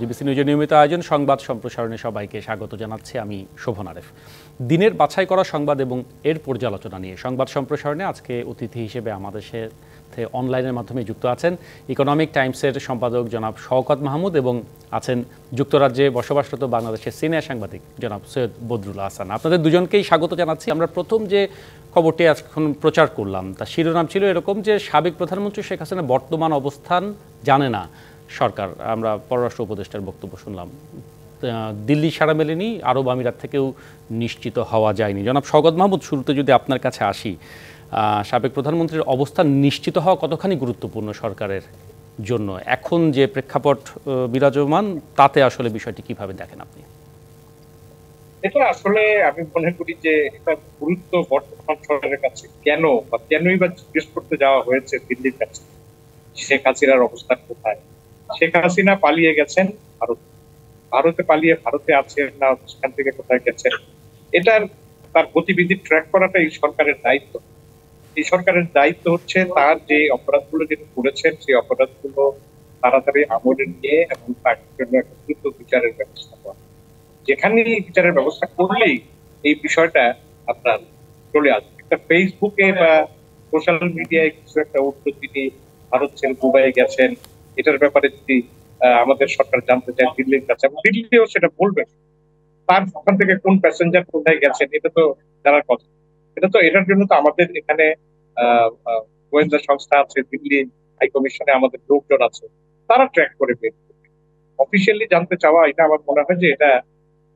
GBC নিউজের নিয়মিত আয়োজন সংবাদ সম্প্রসারণে সবাইকে স্বাগত জানাচ্ছি। আমি শোভন আরেফ। দিনের বাছাই করা সংবাদ এবং এর পর্যালোচনা নিয়ে সংবাদ সম্প্রসারণে আজকে অতিথি হিসেবে আমাদের সাথে অনলাইনের মাধ্যমে যুক্ত আছেন ইকোনমিক টাইমসের সম্পাদক জনাব শওকত মাহমুদ এবং আছেন যুক্তরাজ্যে বসবাসরত বাংলাদেশের সিনিয়র সাংবাদিক জনাব সৈয়দ বদরুল হাসান। আপনাদের দুজনকেই স্বাগত জানাচ্ছি। আমরা প্রথম যে খবরটি এখন প্রচার করলাম তার শিরোনাম ছিল এরকম যে সাবেক প্রধানমন্ত্রী শেখ হাসিনা বর্তমান অবস্থান জানে না সরকার। আমরা পররাষ্ট্র উপদেষ্টার বক্তব্য শুনলাম, দিল্লি সাড়া মেলেনি, আরব আমিরাত থেকেও নিশ্চিত হওয়া যায়নি। জনাব শওকত মাহমুদ, শুরুতে যদি আপনার কাছে আসি, সাবেক প্রধানমন্ত্রীর অবস্থান নিশ্চিত হওয়া কতখানি গুরুত্বপূর্ণ সরকারের জন্য? এখন যে প্রেক্ষাপট বিরাজমান তাতে আসলে বিষয়টি কিভাবে দেখেন আপনি? এটা আসলে আমি মনে করি যে এটা গুরুত্ব বর্তমান সরকারের কাছে কেন বা কেনই বা জিজ্ঞেস করতে যাওয়া হয়েছে দিল্লির কাছে শেখ হাসিনার অবস্থান কোথায়। শেখ হাসিনা পালিয়ে গেছেন ভারতে পালিয়ে ভারতে আছেন না সেখান থেকে কোথায় গেছেন, এটার তার গতিবিধি ট্র্যাক করাটা এই সরকারের দায়িত্ব। এই সরকারের দায়িত্ব হচ্ছে তার যে অপরাধগুলো যিনি করেছেন সেই অপরাধগুলো তাড়াতাড়ি আমলে নিয়ে এবং তার জন্য একটা দ্রুত বিচারের ব্যবস্থা করা। যেখানে বিচারের ব্যবস্থা করলেই এই বিষয়টা আপনার চলে আসবে। একটা ফেসবুকে বা সোশ্যাল মিডিয়ায় কিছু একটা উঠলো তিনি ভারত ছেড়ে দুবাইয়ে গেছেন, এটার ব্যাপারে যদি আমাদের সরকার জানতে চায় দিল্লির কাছে, এবং দিল্লিও সেটা বলবে তার ওখান থেকে কোন প্যাসেঞ্জার কোথায় গেছেন, এটা তো জানার কথা। এটার জন্য তো আমাদের এখানে গোয়েন্দা সংস্থা আছে, দিল্লি হাই কমিশনে আমাদের লোকজন আছে, তারা ট্র্যাক করে বের করবে। অফিসিয়ালি জানতে চাওয়া, এটা আমার মনে হয় যে এটা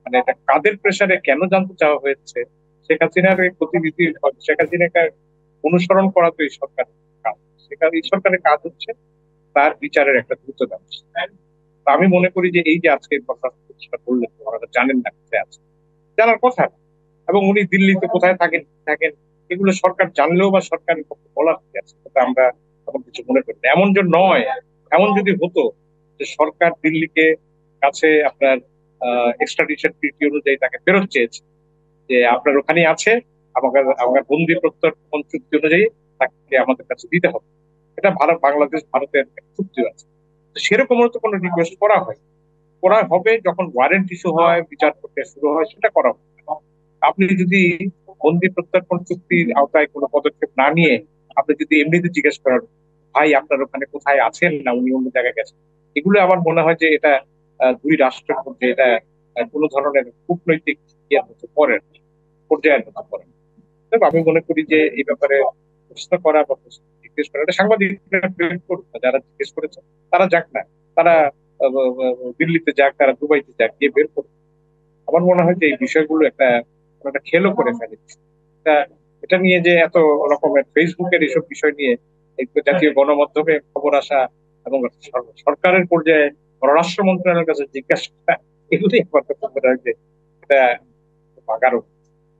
মানে এটা কাদের প্রেসারে কেন জানতে চাওয়া হয়েছে। শেখ হাসিনার এই প্রতিনিধি, শেখ হাসিনাকে অনুসরণ করা তো এই সরকারের কাজ। এই সরকারের কাজ হচ্ছে তার বিচারের একটা দ্রুত ব্যবস্থা। তো আমি মনে করি যে এই যে আজকে কথা বললেন, ওনারা জানেন না কোথায় আছে, জানার কথা। এবং উনি দিল্লিতে কোথায় থাকেন থাকেন এগুলো সরকার জানলেও বা সরকারের পক্ষে বলার কি আছে, সেটা আমরা এমন কিছু মনে করি না। এমন যে নয়, এমন যদি হতো যে সরকার দিল্লিকে কাছে আপনার এক্সট্রাডিশন ট্রিটি অনুযায়ী তাকে ফেরত চেয়েছে, যে আপনার ওখানেই আছে, আমাকে আমার বন্দি প্রত্যর্পণ চুক্তি অনুযায়ী তাকে আমাদের কাছে দিতে হবে, এটা বাংলাদেশ ভারতের চুক্তি আছে। তো সেরকম তো কোনো রিকোয়েস্ট করা হবে যখন ওয়ারেন্ট ইস্যু হয়, বিচার প্রক্রিয়া শুরু হয়, সেটা করা হবে। আপনি যদি বন্দি প্রত্যর্পণ চুক্তির আওতায় কোনো পদক্ষেপ না নিয়ে আপনি যদি এমনিতে জিজ্ঞেস করেন ভাই আপনার ওখানে কোথায় আছেন না উনি অন্য জায়গায় গেছেন, এগুলো আমার মনে হয় যে এটা দুই রাষ্ট্রের মধ্যে এটা কোনো ধরনের কূটনৈতিক ইয়ের মধ্যে পড়ে না, পর্যায়ের মধ্যে পড়ে না। তবে আমি মনে করি যে এই ব্যাপারে প্রশ্ন করা বা জিজ্ঞেস করা, এটা সাংবাদিকরা করুক না, যারা জিজ্ঞেস করেছে তারা যাক না, তারা দিল্লিতে যাক, তারা দুবাইতে যাক, গিয়ে বের করুক। আমার মনে হয় যে এই বিষয়গুলো একটা একটা খেলো করে ফেলে। এটা এটা নিয়ে যে এত রকমের ফেসবুকের এইসব বিষয় নিয়ে জাতীয় গণমাধ্যমে খবর আসা এবং সরকারের পর্যায়ে পররাষ্ট্র মন্ত্রণালয়ের কাছে জিজ্ঞাসা করা, এগুলোই আমার কাছে মনে হয় যে এটা বাগারও।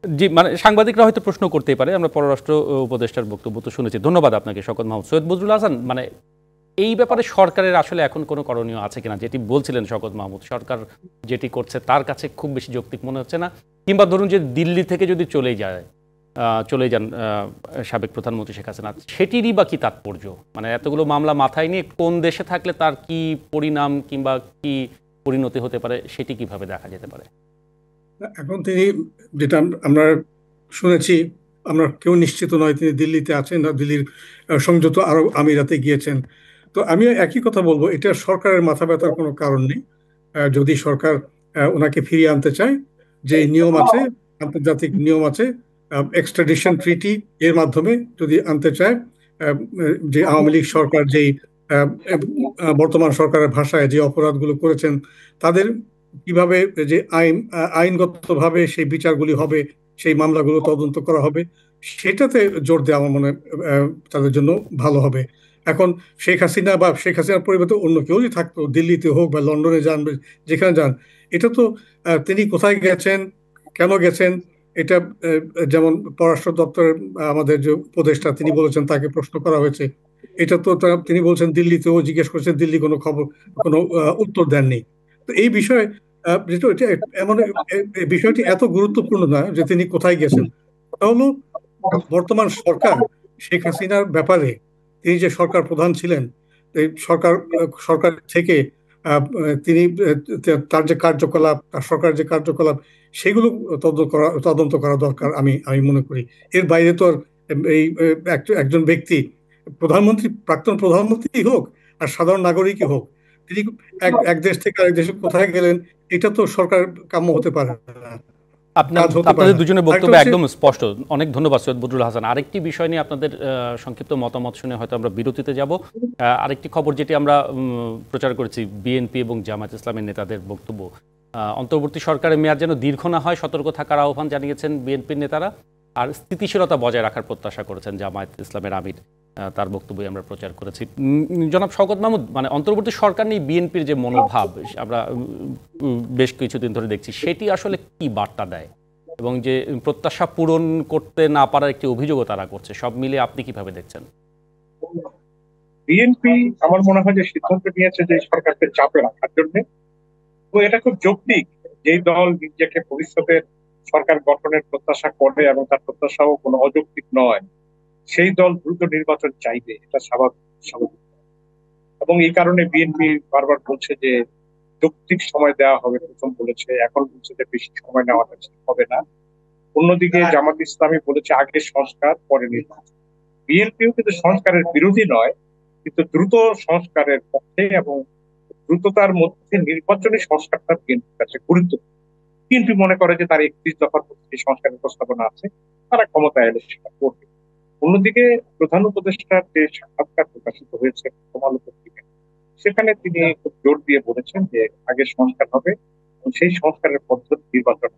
জি, মানে সাংবাদিকরা হয়তো প্রশ্ন করতেই পারে। আমরা পররাষ্ট্র উপদেষ্টার বক্তব্য তো শুনেছি। ধন্যবাদ আপনাকে শওকত মাহমুদ। সৈয়দ বদরুল হাসান, মানে এই ব্যাপারে সরকারের আসলে এখন কোনো করণীয় আছে কিনা, যেটি বলছিলেন শওকত মাহমুদ, সরকার যেটি করছে তার কাছে খুব বেশি যৌক্তিক মনে হচ্ছে না, কিংবা ধরুন যে দিল্লি থেকে যদি চলে যান সাবেক প্রধানমন্ত্রী শেখ হাসিনা, সেটিরই বা কি তাৎপর্য? মানে এতগুলো মামলা মাথায় নিয়ে কোন দেশে থাকলে তার কি পরিণাম কিংবা কি পরিণতি হতে পারে সেটি কিভাবে দেখা যেতে পারে? এখন তিনি, যেটা আমরা শুনেছি, আমরা কেউ নিশ্চিত নয় তিনি দিল্লিতে আছেন না দিল্লির সংযুক্ত আরব আমিরাতে গিয়েছেন। তো আমি একই কথা বলবো, এটা সরকারের মাথা ব্যথার কোনো কারণ নেই। যদি সরকার ওনাকে ফিরিয়ে আনতে চায়, যে নিয়ম আছে, আন্তর্জাতিক নিয়ম আছে, এক্সট্রাডিশন ট্রিটি এর মাধ্যমে যদি আনতে চায়, যে আওয়ামী লীগ সরকার যেই বর্তমান সরকারের ভাষায় যে অপরাধগুলো করেছেন তাদের কিভাবে যে আইনগতভাবে সেই বিচারগুলি হবে, সেই মামলাগুলো তদন্ত করা হবে, সেটাতে জোর দেওয়া আমার মনে হয় তাদের জন্য ভালো হবে। এখন শেখ হাসিনা বা শেখ হাসিনার পরিবর্তে অন্য কেউ যদি থাকতো, দিল্লিতে হোক বা লন্ডনে যান, যেখানে যান, এটা তো তিনি কোথায় গেছেন, কেন গেছেন, এটা যেমন পররাষ্ট্র দপ্তরের আমাদের যে উপদেষ্টা তিনি বলেছেন তাকে প্রশ্ন করা হয়েছে, এটা তো তিনি বলছেন দিল্লিতেও জিজ্ঞেস করেছেন, দিল্লি কোনো খবর, কোনো উত্তর দেননি। তো এই বিষয়ে এমন বিষয়টি এত গুরুত্বপূর্ণ না যে তিনি কোথায় গেছেন। হলো বর্তমান সরকার শেখ হাসিনার ব্যাপারে, তিনি যে সরকার প্রধান ছিলেন, এই সরকার থেকে তিনি তার যে কার্যকলাপ, তার সরকারের যে কার্যকলাপ, সেগুলো তদন্ত করা দরকার আমি আমি মনে করি। এর বাইরে তো আর এই একজন ব্যক্তি, প্রধানমন্ত্রী, প্রাক্তন প্রধানমন্ত্রী হোক আর সাধারণ নাগরিকই হোক, তিনি এক দেশ থেকে আরেক দেশে কোথায় গেলেন, এটা তো সরকার কাম্য হতে পারে না, কাজ হতে পারে আপনাদের না। দুজনের আরেকটা বক্তব্য হচ্ছে, একদম স্পষ্ট। অনেক ধন্যবাদ সৈয়দ বদরুল হাসান। আরেকটি বিষয় নিয়ে আপনাদের সংক্ষিপ্ত মতামত শুনে হয়তো আমরা বিরতিতে যাব। আরেকটি খবর যেটি আমরা প্রচার করেছি, বিএনপি এবং জামায়াত ইসলামের নেতাদের বক্তব্য, অন্তর্বর্তী সরকারের মেয়াদ যেন দীর্ঘ না হয় সতর্ক থাকার আহ্বান জানিয়েছেন বিএনপির নেতারা, আর স্থিতিশীলতা বজায় রাখার প্রত্যাশা করেছেন জামায়াত ইসলামের আমির। তার বক্তব্যই আমরা প্রচার করেছি। জনাব শওকত মাহমুদ, মানে অন্তর্বর্তী সরকার নিয়ে বিএনপির যে মনোভাব আমরা বেশ কিছুদিন ধরে দেখছি, সেটি আসলে কি বার্তা দেয়, এবং যে প্রত্যাশা পূরণ করতে না পারার একটি অভিযোগও তারা করছে, সব মিলিয়ে আপনি কিভাবে দেখছেন? বিএনপি আমার মনে হয় যে সিদ্ধান্ত নিয়েছে যে সরকারকে চাপে রাখার জন্য, তো এটা খুব যৌক্তিক। যেই দল নিজেকে ভবিষ্যতের সরকার গঠনের প্রত্যাশা করে এবং তার প্রত্যাশাও কোনো অযৌক্তিক নয়, সেই দল দ্রুত নির্বাচন চাইবে, এটা স্বাভাবিক। এবং এই কারণে বিএনপি বারবার বলছে যে যৌক্তিক সময় দেওয়া হবে, প্রথম বলেছে, এখন বলছে যে বেশি সময় নেওয়াটা ঠিক হবে না। অন্যদিকে জামাত ইসলামী বলেছে আগে সংস্কার পরে নির্বাচন। বিএনপিও কিন্তু সংস্কারের বিরোধী নয়, কিন্তু দ্রুত সংস্কারের পক্ষে এবং দ্রুততার মধ্যে নির্বাচনী সংস্কারটা বিএনপির কাছে গুরুত্বপূর্ণ। বিএনপি মনে করে যে তার 31 দফার মধ্যে যে সংস্কারের প্রস্তাবনা আছে, তারা ক্ষমতায় এলে সেটা করবে। অন্যদিকে প্রধান উপদেষ্টার যে সাক্ষাৎকার প্রকাশিত হয়েছে প্রথম আলো পত্রিকায়, সেখানে তিনি খুব জোর দিয়ে বলেছেন যে আগে সংস্কার হবে এবং সেই সংস্কারের পদ্ধতি নির্বাচন।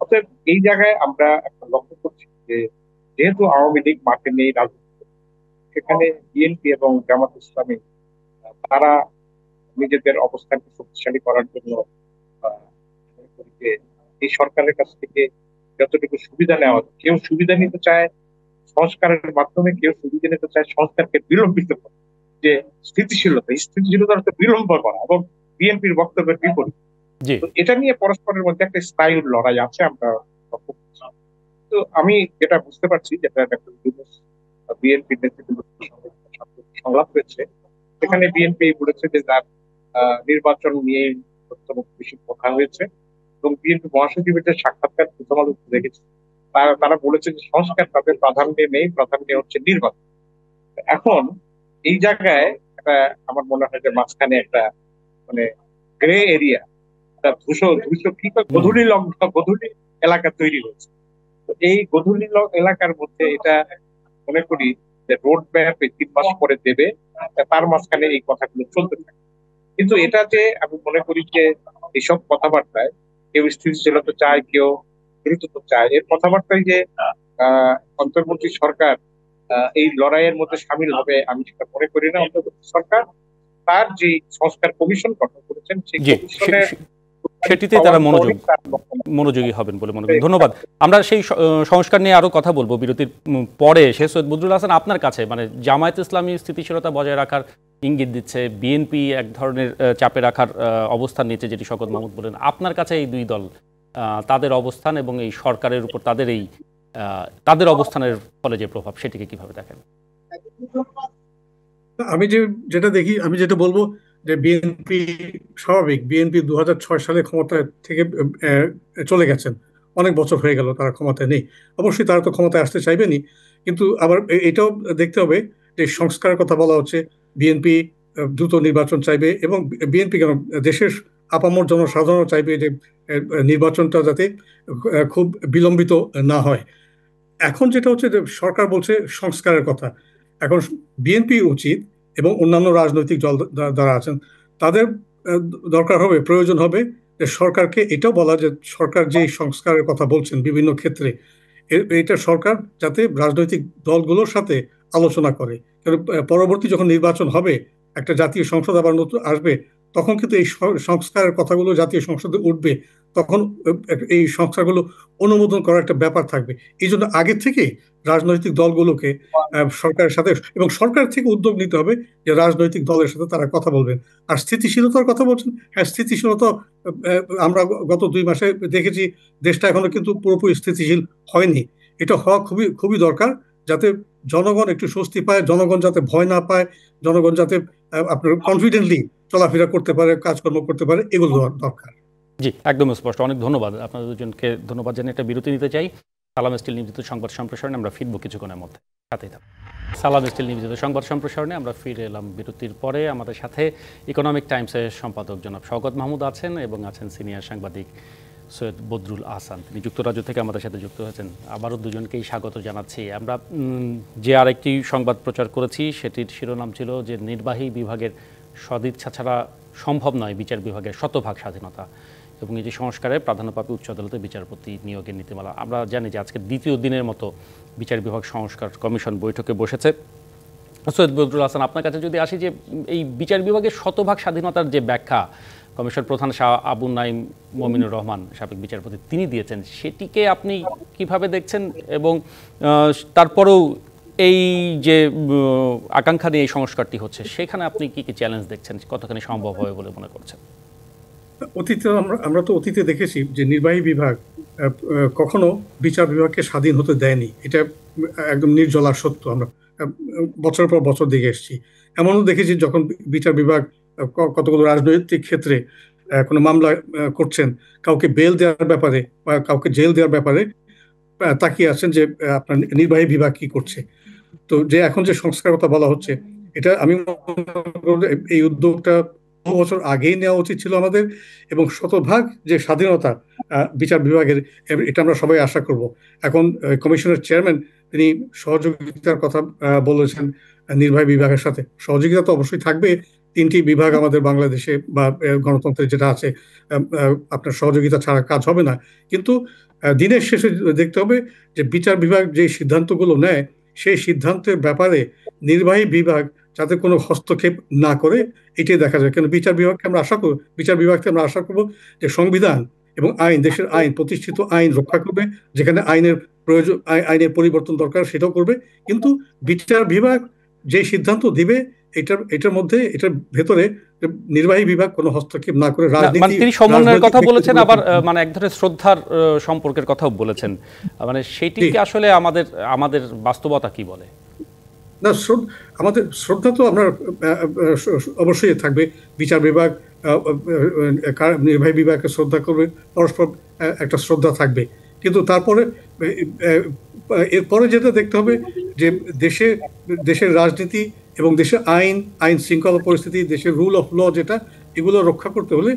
অতএব এই জায়গায় আমরা একটা লক্ষ্য করছি যে যেহেতু আওয়ামী লীগ মাঠে নেই রাজনীতি, সেখানে বিএনপি এবং জামাত ইসলামী তারা নিজেদের অবস্থানকে শক্তিশালী করার জন্য মনে করি যে এই সরকারের কাছ থেকে যতটুকু সুবিধা নেওয়া যায়, কেউ সুবিধা নিতে চায় সংস্কারের মাধ্যমে, কেউ সুবিধা নিতে চায় সংস্কারকে বিলম্বিত করা, যে স্থিতিশীলতার অর্থ বিলম্ব করা, এবং বিএনপির বক্তব্যের বিপরীত। তো এটা নিয়ে পরস্পরের মধ্যে একটা স্থায়ী লড়াই আছে আমরা লক্ষ্য করছি। তো আমি যেটা বুঝতে পারছি, যেটা ডক্টর ইউনূস বিএনপির নেতৃত্বের সংলাপ হয়েছে, সেখানে বিএনপি বলেছে যে তার নির্বাচন নিয়ে অত্যন্ত বেশি কথা হয়েছে, এবং বিএনপি মহাসচিবের যে সাক্ষাৎকার প্রথম আলো দেখেছে, তারা বলেছে যে সংস্কার তাদের প্রাধান্যে নেই, প্রাধান্যে হচ্ছে নির্বাচন। এখন এই জায়গায় একটা আমার মনে হয় যে মাঝখানে একটা মানে গ্রে এরিয়া, একটা ধূসর ধূসর কি গধূলি গধূলি এলাকা তৈরি হয়েছে। তো এই গধূলি এলাকার মধ্যে এটা মনে করি যে রোড ম্যাপ 3 মাস পরে দেবে, তার মাঝখানে এই কথাগুলো চলতে থাকে। কিন্তু এটা যে আমি মনে করি যে এইসব কথাবার্তায় কেউ স্থিতিশীলতা চায়, কেউ দ্রুততা চায়, এর কথাবার্তায় যে অন্তর্বর্তী সরকার এই লড়াইয়ের মধ্যে সামিল হবে, আমি সেটা মনে করি না। অন্তর্বর্তী সরকার তার যে সংস্কার কমিশন গঠন করেছেন, সেই কমিশনের সেটিতে তারা মনোযোগী হবেন বলে মনে করি। ধন্যবাদ। আমরা সেই সংস্কার নিয়ে আরো কথা বলবো বিরতির পরে। সৈয়দ বদরুল হাসান, আপনার কাছে মানে জামায়াত ইসলামী স্থিতিশীলতা বজায় রাখার ইঙ্গিত দিচ্ছে, বিএনপি এক ধরনের চাপে রাখার অবস্থান নিচ্ছে, যেটি শওকত মাহমুদ বলেন, আপনার কাছে এই দুই দল তাদের অবস্থান এবং এই সরকারের উপর তাদের অবস্থানের ফলে যে প্রভাব, সেটিকে কিভাবে দেখেন? আমি যেটা বলবো যে বিএনপি স্বাভাবিক, বিএনপি 2006 সালে ক্ষমতা থেকে চলে গেছেন, অনেক বছর হয়ে গেল তারা ক্ষমতায় নেই। অবশ্যই তারা তো ক্ষমতায় আসতে চাইবেনি, কিন্তু আবার এটাও দেখতে হবে যে সংস্কারের কথা বলা হচ্ছে, বিএনপি দ্রুত নির্বাচন চাইবে, এবং বিএনপি কেন, দেশের আপামর জনসাধারণ চাইবে যে নির্বাচনটা যাতে খুব বিলম্বিত না হয়। এখন যেটা হচ্ছে যে সরকার বলছে সংস্কারের কথা, এখন বিএনপি উচিত এবং অন্যান্য রাজনৈতিক দল যারা আছেন তাদের দরকার হবে, প্রয়োজন হবে যে সরকারকে এটাও বলা যে সরকার যে সংস্কারের কথা বলছেন বিভিন্ন ক্ষেত্রে, এটা সরকার যাতে রাজনৈতিক দলগুলোর সাথে আলোচনা করে। কারণ পরবর্তী যখন নির্বাচন হবে, একটা জাতীয় সংসদ আবার নতুন আসবে, তখন কিন্তু এই সংস্কারের কথাগুলো জাতীয় সংসদে উঠবে, তখন এই সংস্কারগুলো অনুমোদন করার একটা ব্যাপার থাকবে। এই জন্য আগে থেকে রাজনৈতিক দলগুলোকে সরকারের সাথে এবং সরকার থেকে উদ্যোগ নিতে হবে যে রাজনৈতিক দলের সাথে তারা কথা বলবেন। আর স্থিতিশীলতার কথা বলছেন, হ্যাঁ স্থিতিশীলতা আমরা গত 2 মাসে দেখেছি দেশটা এখনো কিন্তু পুরোপুরি স্থিতিশীল হয়নি। এটা হওয়া খুবই খুবই দরকার, যাতে জনগণ একটু স্বস্তি পায়, জনগণ যাতে ভয় না পায়, জনগণ যাতে আপনার কনফিডেন্টলি চলাফেরা করতে পারে, কাজকর্ম করতে পারে, এগুলো দরকার। জি, একদম স্পষ্ট। অনেক ধন্যবাদ। আপনাদের দুজনকে ধন্যবাদ জানিয়ে একটা বিরতি নিতে চাই। সালাম স্টিল নিবেদিত সংবাদ সম্প্রসারণে আমরা ফিরবো কিছুক্ষণের মধ্যে, সাথেই থাকুন। সালাম স্টিল নিবেদিত সংবাদ সম্প্রসারণে আমরা ফিরে এলাম বিরতির পরে। আমাদের সাথে ইকোনমিক টাইমসের সম্পাদক জনাব শওকত মাহমুদ আছেন এবং আছেন সিনিয়র সাংবাদিক সৈয়দ বদরুল আহসান, তিনি যুক্তরাজ্য থেকে আমাদের সাথে যুক্ত হয়েছেন। আবারও দুজনকেই স্বাগত জানাচ্ছি। আমরা যে আরেকটি সংবাদ প্রচার করেছি সেটির শিরোনাম ছিল যে নির্বাহী বিভাগের সদিচ্ছা ছাড়া সম্ভব নয় বিচার বিভাগের শতভাগ স্বাধীনতা, এবং এই যে সংস্কারে প্রাধান্য পাবে উচ্চ আদালতে বিচারপতি নিয়োগের নীতিমালা। আমরা জানি যে আজকে দ্বিতীয় দিনের মতো বিচার বিভাগ সংস্কার কমিশন বৈঠকে বসেছে। সৈয়দ বদরুল হাসান, আপনার কাছে যদি আসি যে এই বিচার বিভাগের শতভাগ স্বাধীনতার যে ব্যাখ্যা কমিশন প্রধান শাহ আবু নাইম মমিনুর রহমান সাবেক বিচারপতি তিনি দিয়েছেন, সেটিকে আপনি কিভাবে দেখছেন? এবং তারপরেও এই যে আকাঙ্ক্ষা নিয়ে এই সংস্কারটি হচ্ছে সেখানে আপনি কি কি চ্যালেঞ্জ দেখছেন, কতখানি সম্ভব হবে বলে মনে করছেন? অতীতে আমরা তো অতীতে দেখেছি যে নির্বাহী বিভাগ কখনো বিচার বিভাগকে স্বাধীন হতে দেয়নি, এটা একদম নির্জলা সত্য। আমরা বছরের পর বছর দেখে এসেছি। এমনও দেখেছি যখন বিচার বিভাগ কতগুলো রাজনৈতিক ক্ষেত্রে কোনো মামলা করছেন, কাউকে বেল দেওয়ার ব্যাপারে বা কাউকে জেল দেওয়ার ব্যাপারে তাকিয়ে আছেন যে আপনার নির্বাহী বিভাগ কি করছে। তো যে এখন যে সংস্কার কথা বলা হচ্ছে, এটা আমি এই উদ্যোগটা বহু বছর আগেই নেওয়া উচিত ছিল আমাদের, এবং শতভাগ যে স্বাধীনতা বিচার বিভাগের, এটা আমরা সবাই আশা করব। এখন কমিশনের চেয়ারম্যান তিনি সহযোগিতার কথা বলেছেন নির্বাহী বিভাগের সাথে। সহযোগিতা তো অবশ্যই থাকবে, তিনটি বিভাগ আমাদের বাংলাদেশে বা গণতন্ত্রে যেটা আছে, আপনার সহযোগিতা ছাড়া কাজ হবে না। কিন্তু দিনের শেষে দেখতে হবে যে বিচার বিভাগ যে সিদ্ধান্তগুলো নেয় সেই সিদ্ধান্তের ব্যাপারে নির্বাহী বিভাগ যাতে কোনো হস্তক্ষেপ না করে, এটাই দেখা যায়। কেন বিচার বিভাগকে আমরা আশা করব যে সংবিধান এবং আইন, দেশের আইন, প্রতিষ্ঠিত আইন রক্ষা করবে, যেখানে আইনের প্রয়োজন, আইনের পরিবর্তন দরকার সেটাও করবে। কিন্তু বিচার বিভাগ যে সিদ্ধান্ত দিবে এটার মধ্যে, এটার ভেতরে নির্বাহী বিভাগ কোনো হস্তক্ষেপ না করে রাজনীতি, তিনি সমন্বয়ের কথা বলেছেন, আবার মানে এক ধরনের শ্রদ্ধার সম্পর্কের কথাও বলেছেন। মানে সেটিকে আসলে আমাদের বাস্তবতা কি বলে? না, আমাদের শ্রদ্ধা তো আমরা অবশ্যই থাকবে। বিচার বিভাগ নির্বাহী বিভাগকে শ্রদ্ধা করবে, পরস্পর একটা শ্রদ্ধা থাকবে। কিন্তু তারপরে এরপরে যেটা দেখতে হবে যে দেশের রাজনীতি এবং দেশের আইন শৃঙ্খলা পরিস্থিতি, দেশের রুল অফ ল যেটা, এগুলো রক্ষা করতে হলে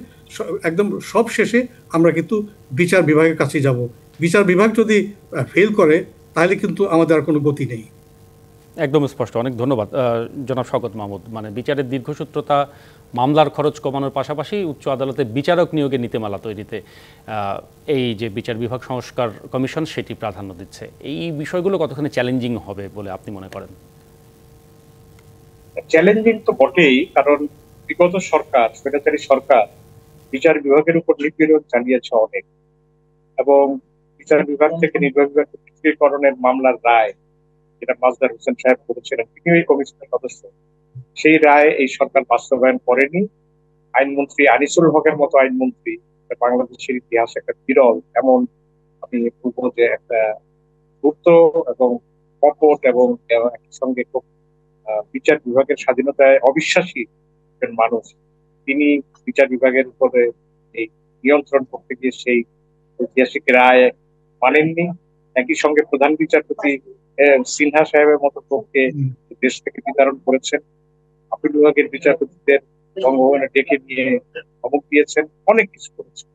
একদম সব শেষে আমরা কিন্তু বিচার বিভাগের কাছে যাব। বিচার বিভাগ যদি ফেল করে তাহলে কিন্তু আমাদের আর কোনো গতি নেই। একদম স্পষ্ট। অনেক ধন্যবাদ জনাব শওকত মাহমুদ। মানে বিচারের দীর্ঘসূত্রতা, মামলার খরচ কমানোর পাশাপাশি উচ্চ আদালতে বিচারক নিয়োগের নীতিমালা তৈরিতে এই যে বিচার বিভাগ সংস্কার কমিশন সেটি প্রাধান্য দিচ্ছে। এই বিষয়গুলো কতখানি চ্যালেঞ্জিং হবে বলে আপনি মনে করেন? চ্যালেঞ্জিং তো বটেই, কারণ বিগত সরকার, স্বৈরাচারী সরকার বিচার বিভাগের উপর নিপীড়ন চালিয়েছে অনেক, এবং বিচার বিভাগ থেকে নির্বাহী বিভাগ পৃথকীকরণের মামলার রায় যেটা মাজদার হোসেন সাহেব করেছিলেন, তিনি এই কমিশনের সদস্য, সেই রায় এই সরকার বাস্তবায়ন করেনি। আইনমন্ত্রী আনিসুল হকের মতো আইনমন্ত্রী বাংলাদেশের ইতিহাসে একটা বিরল, এমন আমি বলবো যে একটা গুপ্ত এবং কপট এবং একই সঙ্গে খুব বিচার বিভাগের স্বাধীনতায় অবিশ্বাসী একজন মানুষ, তিনি বিচার বিভাগের উপরে এই নিয়ন্ত্রণ করতে গিয়ে সেই ঐতিহাসিক রায় মানেননি। একই সঙ্গে প্রধান বিচারপতি সিনহা সাহেবের মতো লোককে দেশ থেকে বিতরণ করেছেন, আপিল বিভাগের বিচারপতিদের বঙ্গভবনে ডেকে নিয়ে ধমক দিয়েছেন, অনেক কিছু করেছেন।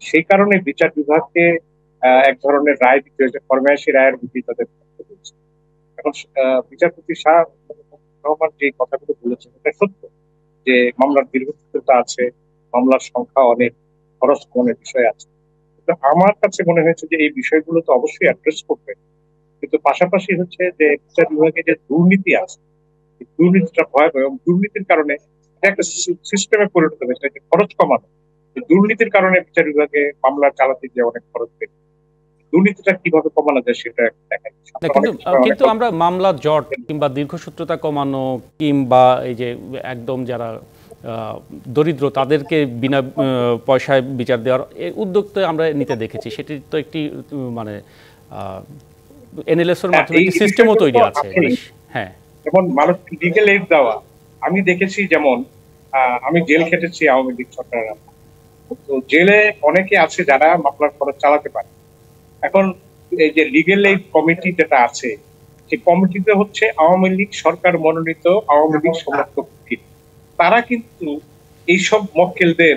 সেই কারণে বিচার বিভাগকে এক ধরনের রায় দিতে হয়েছে, ফরমায়েশি রায়ের প্রতি তাদের থাকতে হয়েছে। এখন বিচারপতি শাহ রহমান যে কথাগুলো বলেছেন এটা সত্য, যে মামলার দীর্ঘসূত্রতা আছে, মামলার সংখ্যা অনেক, খরচ কমানোর বিষয় আছে। কিন্তু আমার কাছে মনে হয়েছে যে এই বিষয়গুলো তো অবশ্যই অ্যাড্রেস করবে, কিন্তু পাশাপাশি হচ্ছে যে বিচার বিভাগে যে দুর্নীতি আছে, দুর্নীতিটা ভয়াবহ, এবং দুর্নীতির কারণে এটা একটা সিস্টেমে পরিণত হয়েছে যে খরচ কমানো। দুর্নীতির কারণে বিচার বিভাগে মামলা চালাতে গিয়ে অনেক খরচ বেড়ে, দুর্নীতিটা কিভাবে কমানো যায় সেটা দেখা যায়। কিন্তু আমরা মামলা জট কিংবা দীর্ঘসূত্রতা কমানো কিংবা এই যে একদম যারা দরিদ্র তাদেরকে বিনা পয়সায় বিচার দেওয়ার উদ্যোগ তো আমরা নিতে দেখেছি, সেটি তো একটি মানে এনএলএস এর হ্যাঁ, মাধ্যমে এই একটি সিস্টেমও বিষয়গুলো তৈরি তো আছে। আছেই। হ্যাঁ, যেমন মানুষ লিগেল এইড দেওয়া, আমি দেখেছি যেমন আমি জেল খেটেছি আওয়ামী লীগ সরকারের আমলে। তো জেলে অনেকে আছে যারা মামলার খরচ চালাতে পারে। এখন এই যে লিগেল এইড কমিটি যেটা আছে, সেই কমিটিতে হচ্ছে আওয়ামী লীগ সরকার মনোনীত আওয়ামী লীগ সমর্থক উকিল। তারা কিন্তু এইসব মক্কেলদের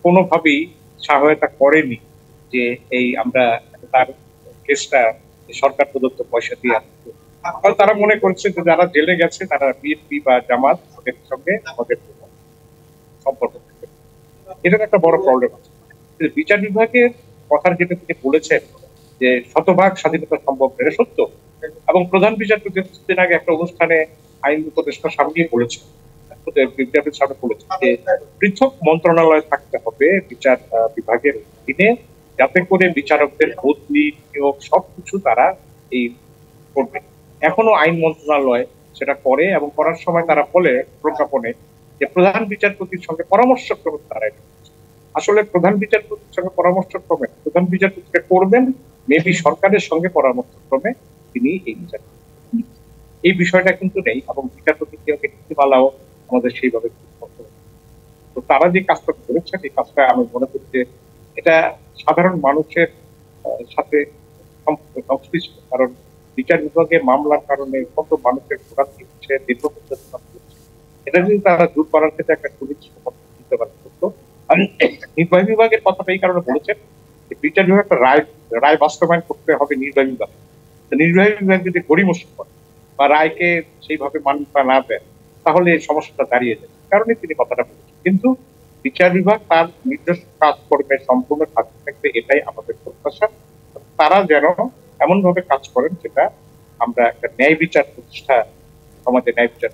কোনোভাবেই সহায়তা করেনি যে এই আমরা তার কেসটা সরকার প্রদত্ত পয়সা দিয়ে আনবো। কারণ তারা মনে করছে যে যারা জেলে গেছে তারা বিএনপি বা জামাত ওদের সঙ্গে আমাদের কোনো সম্পর্ক থাকে। এটার একটা বড় প্রবলেম আছে। কিন্তু বিচার বিভাগের কথার যেটা তিনি বলেছেন যে শতভাগ স্বাধীনতা সম্ভব, এটা সত্য। এবং প্রধান বিচারপতি কিছুদিন আগে একটা অনুষ্ঠানে আইন উপদেষ্টার সামনেই বলেছেন, বিচারপতির সামনে বলেছেন যে পৃথক মন্ত্রণালয় থাকতে হবে বিচার বিভাগের অধীনে, যাতে করে বিচারকদের বদলি নিয়োগ সবকিছু তারা এই করবে। এখনো আইন মন্ত্রণালয় সেটা করে, এবং করার সময় তারা বলে প্রজ্ঞাপনে যে প্রধান বিচারপতির সঙ্গে পরামর্শক্রমে তারা এটা করছে। আসলে প্রধান বিচারপতির সঙ্গে পরামর্শক্রমে প্রধান বিচারপতিকে করবেন, মেবি সরকারের সঙ্গে পরামর্শক্রমে তিনি এই বিচার করবেন। এই বিষয়টা কিন্তু নেই, এবং বিচারপতি নীতিমালাও আমাদের সেইভাবে করতে হবে। তো তারা যে কাজটা করেছেন, এই কাজটা আমি মনে করি যে এটা সাধারণ মানুষের সাথে সংশ্লিষ্ট। কারণ বিচার বিভাগে মামলার কারণে কত মানুষের ভোগান্তি হচ্ছে, দীর্ঘদিন ধরে ভোগান্তি হচ্ছে। এটা যদি তারা দূর করার ক্ষেত্রে একটা সুনির্দিষ্ট পদক্ষেপ নিতে পারে। তো নির্বাহী বিভাগের কথাটা এই কারণে বলেছেন যে বিচার বিভাগ একটা রায় বাস্তবায়ন করতে হবে নির্বাহী বিভাগ। নির্বাহী বিভাগ যদি গড়িমসি করে বা রায়কে সেইভাবে মান্যতা না দেয়, তাহলে এই সমস্যাটা দাঁড়িয়ে যায়। কারণে তিনি কথাটা বলেছেন। কিন্তু বিচার বিভাগ তার নিজস্ব কাজকর্মে সম্পূর্ণ থাকতে থাকবে, এটাই আমাদের প্রত্যাশা। তারা যেন এমন ভাবে কাজ করেন যেটা আমরা একটা ন্যায় বিচার প্রতিষ্ঠা, সমাজে ন্যায় বিচার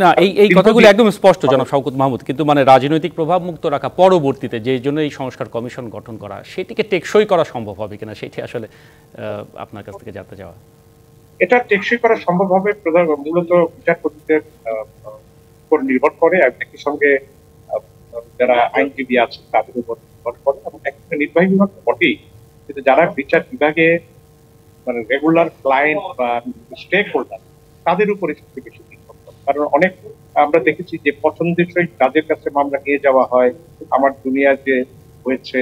না, এই কথাগুলো একদম স্পষ্ট জনাব শওকত মাহমুদ, কিন্তু মানে রাজনৈতিক প্রভাব মুক্ত রাখা পরবর্তীতে যে জন্য এই সংস্কার কমিশন গঠন করা, সেটিকে টেকসই করা সম্ভব হবে কিনা সেটি আসলে আপনার কাছ থেকে জানতে চাওয়া। এটা টেকসই করা সম্ভব হবে মূলত বিচারপতিদের উপর নির্ভর করে, একই সঙ্গে যারা আইনজীবী আছে তাদের উপর নির্ভর করে, এবং একটা নির্বাহী বিভাগ বটেই, কিন্তু যারা বিচার বিভাগে মানে রেগুলার ক্লায়েন্ট বা স্টেক হোল্ডার, তাদের উপরে সবচেয়ে বেশি নির্ভর করে। কারণ অনেক আমরা দেখেছি যে পছন্দসই তাদের কাছে মামলা নিয়ে যাওয়া হয়, আমার দুনিয়া যে হয়েছে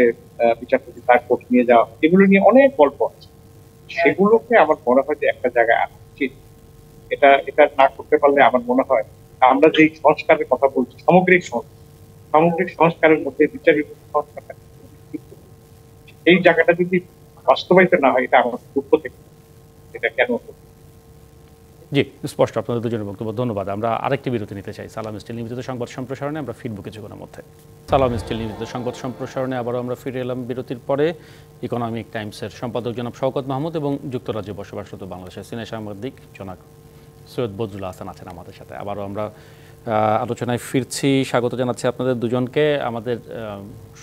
বিচারপতি তার কোর্ট নিয়ে যাওয়া, এগুলো নিয়ে অনেক গল্প আছে। সেগুলোকে আমার মনে হয় যে একটা জায়গায় আনা উচিত। এটা এটা না করতে পারলে আমার মনে হয় আমরা যে সংস্কারের কথা বলছি, সামগ্রিক সংস্কারের মধ্যে বিচার বিভাগ সংস্কারটা এই জায়গাটা যদি বাস্তবায়িত না হয়, এটা আমার দুঃখ থেকে এটা কেন হতো। জি, স্পষ্ট আপনাদের দুজনের বক্তব্য, ধন্যবাদ। আমরা আরেকটি বিরতি নিতে চাই। সালাম স্টিল নিবেদিত সংবাদ সম্প্রসারণে আমরা ফিরবো কিছুক্ষণের মধ্যে। সালাম স্টিল নিবেদিত সংবাদ সম্প্রসারণে আবারও আমরা ফিরে এলাম বিরতির পরে। ইকোনমিক টাইমসের সম্পাদক জনাব শওকত মাহমুদ এবং যুক্তরাজ্যে বসবাসরত বাংলাদেশের সিনিয়র সাংবাদিক জনাব সৈয়দ বজলুল হাসান আছেন আমাদের সাথে। আবারও আমরা আলোচনায় ফিরছি। স্বাগত জানাচ্ছি আপনাদের দুজনকে। আমাদের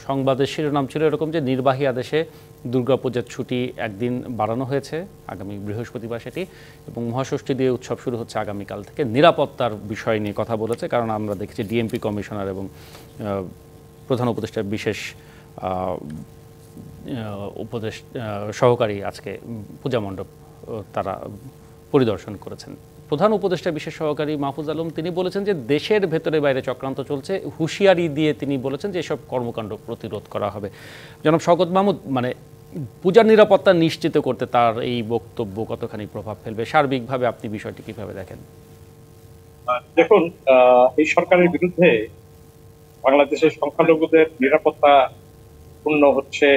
সংবাদের শিরোনাম ছিল এরকম যে নির্বাহী আদেশে দুর্গাপূজার ছুটি একদিন বাড়ানো হয়েছে, আগামী বৃহস্পতিবার সেটি, এবং মহাষষ্ঠী দিয়ে উৎসব শুরু হচ্ছে আগামীকাল থেকে। নিরাপত্তার বিষয় নিয়ে কথা বলেছে, কারণ আমরা দেখেছি ডিএমপি কমিশনার এবং প্রধান উপদেষ্টার বিশেষ উপদেশ সহকারী আজকে পূজা মণ্ডপ তারা পরিদর্শন করেছেন। প্রধান উপদেষ্টা বিশেষ সহকারী মাহফুজ আলম তিনি বলেছেন যে দেশের ভেতরে বাইরে চক্রান্ত চলছে, হুঁশিয়ারি দিয়ে তিনি বলেছেন যে এসব কর্মকাণ্ড প্রতিরোধ করা হবে। জনাব শওকত মাহমুদ, মানে পূজার নিরাপত্তা নিশ্চিত করতে তার এই বক্তব্য কতখানি প্রভাব ফেলবে, সার্বিকভাবে আপনি বিষয়টি কিভাবে দেখেন? দেখুন, এই সরকারের বিরুদ্ধে বাংলাদেশের সংখ্যালঘুদের নিরাপত্তা পূর্ণ হচ্ছে,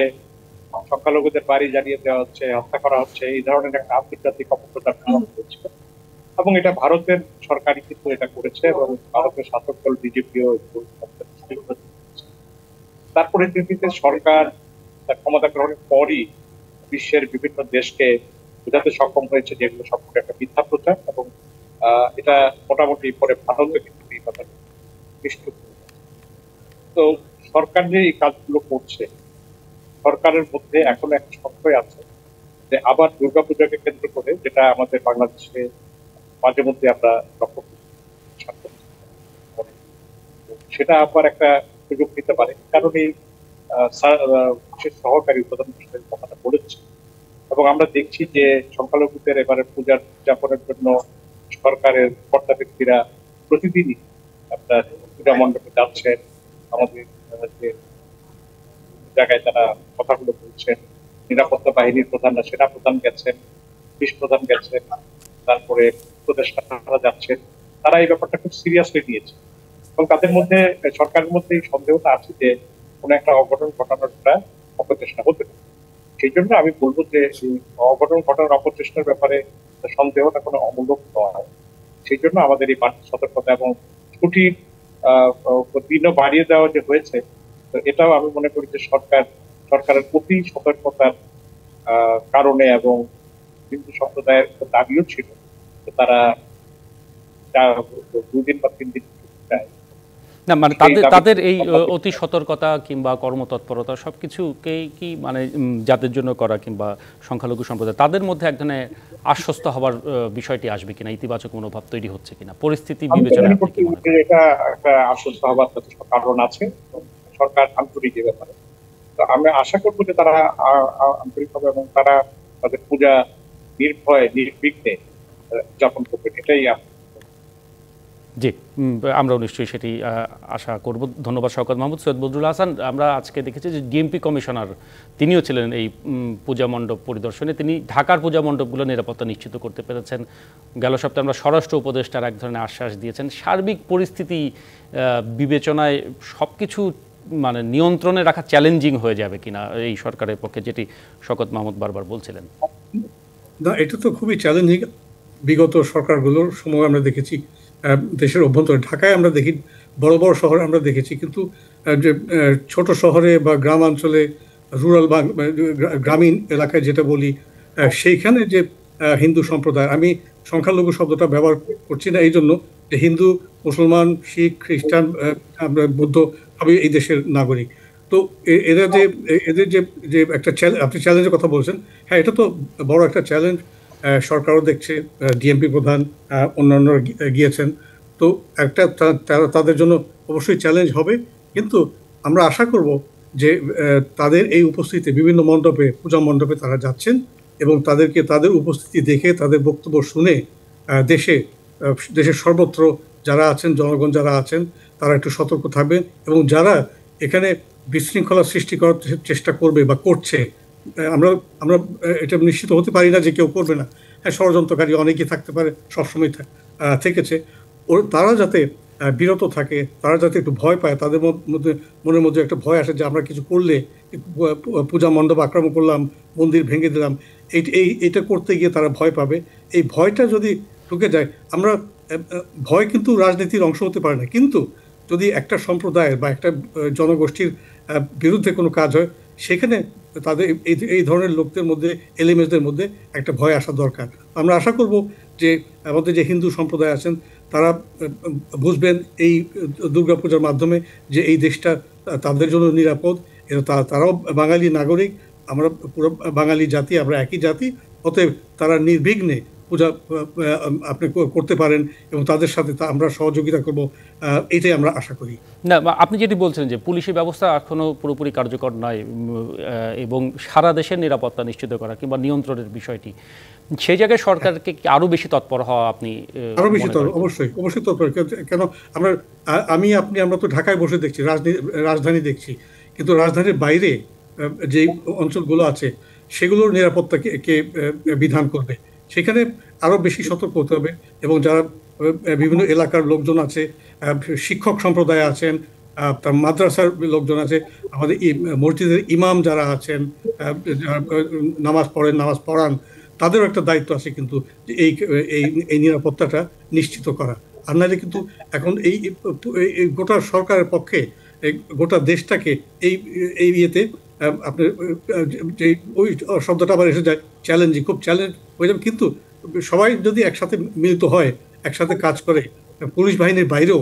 সংখ্যালঘুদের বাড়ি জ্বালিয়ে দেওয়া হচ্ছে, হত্যা করা হচ্ছে, এই ধরনের একটা আন্তর্জাতিক অপপ্রচার হচ্ছে। এবং এটা ভারতের সরকারই কিন্তু এটা করেছে, এবং ভারতের শাসক দল বিজেপিও তার পরিপ্রেক্ষিতে সরকার তার ক্ষমতা গ্রহণের পরই বিশ্বের বিভিন্ন দেশকে বোঝাতে সক্ষম হয়েছে যে এগুলো সম্পর্কে একটা মিথ্যা প্রচার, এবং এটা মোটামুটি পরে ভারতে কিন্তু এই কথা নিশ্চিত। তো সরকার যে এই কাজগুলো করছে, সরকারের মধ্যে এখন একটা সংশয় আছে যে আবার দুর্গাপূজাকে কেন্দ্র করে, যেটা আমাদের বাংলাদেশে মাঝে মধ্যে আমরা লক্ষ্য করি, সেটা আবার একটা সুযোগ নিতে পারে। কারণ এই বিশেষ সহকারী প্রধান কথাটা বলেছে এবং আমরা দেখছি যে সংখ্যালঘুদের এবারে পূজার উদযাপনের জন্য সরকারের কর্তা ব্যক্তিরা প্রতিদিনই আপনার পূজা মণ্ডপে যাচ্ছেন, আমাদের যে জায়গায় তারা কথাগুলো বলছেন, নিরাপত্তা বাহিনীর প্রধানরা সেনা প্রধান গেছেন, পুলিশ প্রধান গেছেন, তারপরে উপদেষ্টারা যাচ্ছেন, তারা এই ব্যাপারটা খুব সিরিয়াসলি নিয়েছে এবং তাদের মধ্যে সরকারের মধ্যে এই সন্দেহটা আছে যে কোনো একটা অঘটন ঘটানোর একটা অপচেষ্টা হতে পারে। সেই জন্য আমি বলবো যে এই অঘটন ঘটানোর অপচেষ্টার ব্যাপারে সন্দেহটা কোনো অমূলক নয়। সেই জন্য আমাদের এই বাড়তি সতর্কতা এবং ছুটির দিনও বাড়িয়ে দেওয়া যে হয়েছে, তো এটাও আমি মনে করি যে সরকারের প্রতি সতর্কতার কারণে এবং হিন্দু সম্প্রদায়ের দাবিও ছিল তারা 2 দিন বা 3 দিন চায়। না মানে তাদের এই অতি সতর্কতা কিংবা কর্মতৎপরতা সবকিছুকেই কি মানে যাদের জন্য করা কিংবা সংখ্যালঘু সম্প্রদায় তাদের মধ্যে এক ধরনের আশ্বস্ত হওয়ার বিষয়টি আসবে কিনা, ইতিবাচক মনোভাব তৈরি হচ্ছে কিনা পরিস্থিতি বিবেচনায়? এটা একটা আশ্বস্ত হওয়ার যথেষ্ট কারণ আছে, সরকার আন্তরিক এ ব্যাপারে। তো আমরা আশা করবো যে তারা আন্তরিক হবে এবং তারা তাদের পূজা নির্ভয়ে নির্বিঘ্নে উদযাপন করবেন, এটাই জি, আমরাও নিশ্চয়ই সেটি আশা করব। ধন্যবাদ শওকত মাহমুদ। সৈয়দ বদরুল হাসান, আমরা আজকে দেখেছি যে ডিএমপি কমিশনার তিনিও ছিলেন এই পূজা মণ্ডপ পরিদর্শনে, তিনি ঢাকার পূজা মণ্ডপগুলো নিরাপত্তা নিশ্চিত করতে পেরেছেন। গেল সপ্তাহে আমরা স্বরাষ্ট্র উপদেষ্টার এক ধরনের আশ্বাস দিয়েছেন। সার্বিক পরিস্থিতি বিবেচনায় সব কিছু মানে নিয়ন্ত্রণে রাখা চ্যালেঞ্জিং হয়ে যাবে কিনা এই সরকারের পক্ষে, যেটি শওকত মাহমুদ বারবার বলছিলেন? না, এটা তো খুবই চ্যালেঞ্জিং। বিগত সরকারগুলোর সময় আমরা দেখেছি দেশের অভ্যন্তরে, ঢাকায় আমরা দেখি, বড় বড় শহরে আমরা দেখেছি, কিন্তু যে ছোট শহরে বা গ্রামাঞ্চলে, রুরাল বা গ্রামীণ এলাকায় যেটা বলি, সেইখানে যে হিন্দু সম্প্রদায়, আমি সংখ্যালঘু শব্দটা ব্যবহার করছি না এই জন্য যে হিন্দু, মুসলমান, শিখ, খ্রিস্টান, আমরা বৌদ্ধ সবই এই দেশের নাগরিক। তো এরা যে এদের যে যে একটা আপনি চ্যালেঞ্জের কথা বলছেন, হ্যাঁ এটা তো বড় একটা চ্যালেঞ্জ। সরকারও দেখছে, ডিএমপি প্রধান, অন্যান্যরা গিয়েছেন। তো একটা তাদের জন্য অবশ্যই চ্যালেঞ্জ হবে, কিন্তু আমরা আশা করব যে তাদের এই উপস্থিতি বিভিন্ন মণ্ডপে, পূজা মণ্ডপে তারা যাচ্ছেন এবং তাদেরকে তাদের উপস্থিতি দেখে, তাদের বক্তব্য শুনে দেশের সর্বত্র যারা আছেন, জনগণ যারা আছেন, তারা একটু সতর্ক থাকবেন এবং যারা এখানে বিশৃঙ্খলা সৃষ্টি করার চেষ্টা করবে বা করছে, আমরা আমরা এটা নিশ্চিত হতে পারি না যে কেউ করবে না। হ্যাঁ, ষড়যন্ত্রকারী অনেকেই থাকতে পারে, সবসময় থেকেছে। তারা যাতে বিরত থাকে, তারা যাতে একটু ভয় পায়, তাদের মনের মধ্যে একটা ভয় আসে যে আমরা কিছু করলে, পূজা মণ্ডপ আক্রমণ করলাম, মন্দির ভেঙে দিলাম, এইটা করতে গিয়ে তারা ভয় পাবে। এই ভয়টা যদি ঢুকে যায়, আমরা ভয় কিন্তু রাজনীতির অংশ হতে পারে না, কিন্তু যদি একটা সম্প্রদায়ের বা একটা জনগোষ্ঠীর বিরুদ্ধে কোনো কাজ হয়, সেখানে তাদের এই ধরনের লোকদের মধ্যে, এলিমেন্টসদের মধ্যে একটা ভয় আসা দরকার। আমরা আশা করব যে আমাদের যে হিন্দু সম্প্রদায় আছেন তারা বুঝবেন এই দুর্গাপূজার মাধ্যমে যে এই দেশটা তাদের জন্য নিরাপদ, তারাও বাঙালি নাগরিক, আমরা পুরো বাঙালি জাতি, আমরা একই জাতি, অতএব তারা নির্বিঘ্নে পূজা আপনি করতে পারেন এবং তাদের সাথে আমরা সহযোগিতা করব, এটাই আমরা আশা করি। না, আপনি যেটি বলছেন যে পুলিশি ব্যবস্থা এখনো পুরোপুরি কার্যকর নয় এবং সারা দেশের নিরাপত্তা নিশ্চিত করা কিংবা নিয়ন্ত্রণের বিষয়টি, সেই জায়গায় সরকারকে আরো বেশি তৎপর হওয়া আপনি আরো বেশি অবশ্যই অবশ্যই তৎপর। কেন আমরা তো ঢাকায় বসে দেখছি, রাজধানী দেখছি, কিন্তু রাজধানীর বাইরে যে অঞ্চলগুলো আছে সেগুলোর নিরাপত্তাকে কে বিধান করবে? সেখানে আরো বেশি সতর্ক হতে হবে এবং যারা বিভিন্ন এলাকার লোকজন আছে, শিক্ষক সম্প্রদায় আছেন, তার মাদ্রাসার লোকজন আছে, আমাদের মসজিদের ইমাম যারা আছেন, নামাজ পড়ান, তাদেরও একটা দায়িত্ব আছে কিন্তু এই নিরাপত্তাটা নিশ্চিত করা। আর নাহলে কিন্তু এখন এই গোটা সরকারের পক্ষে গোটা দেশটাকে এই ইয়েতে আপনার যে ওই শব্দটা আবার এসে যায়, চ্যালেঞ্জিং, খুব চ্যালেঞ্জ হয়ে যাবে। কিন্তু সবাই যদি একসাথে মিলিত হয়, একসাথে কাজ করে, পুলিশ বাহিনীর বাইরেও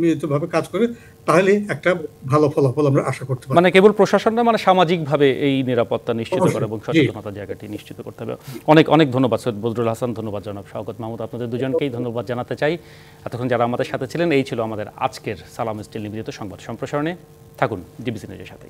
মিলিতভাবে কাজ করে, তাহলে একটা ভালো ফলাফল আমরা আশা করতে পারি। মানে কেবল প্রশাসন না, মানে সামাজিকভাবে এই নিরাপত্তা নিশ্চিত করা এবং সচেতনতার জায়গাটি নিশ্চিত করতে হবে। অনেক অনেক ধন্যবাদ সৈয়দ বদরুল হাসান, ধন্যবাদ জনাব শওকত মাহমুদ, আপনাদের দুজনকেই ধন্যবাদ জানাতে চাই এতক্ষণ যারা আমাদের সাথে ছিলেন। এই ছিল আমাদের আজকের সালাম স্টিল নিবেদিত সংবাদ সম্প্রসারণে। থাকুন ডিবিসি নিউজের সাথে।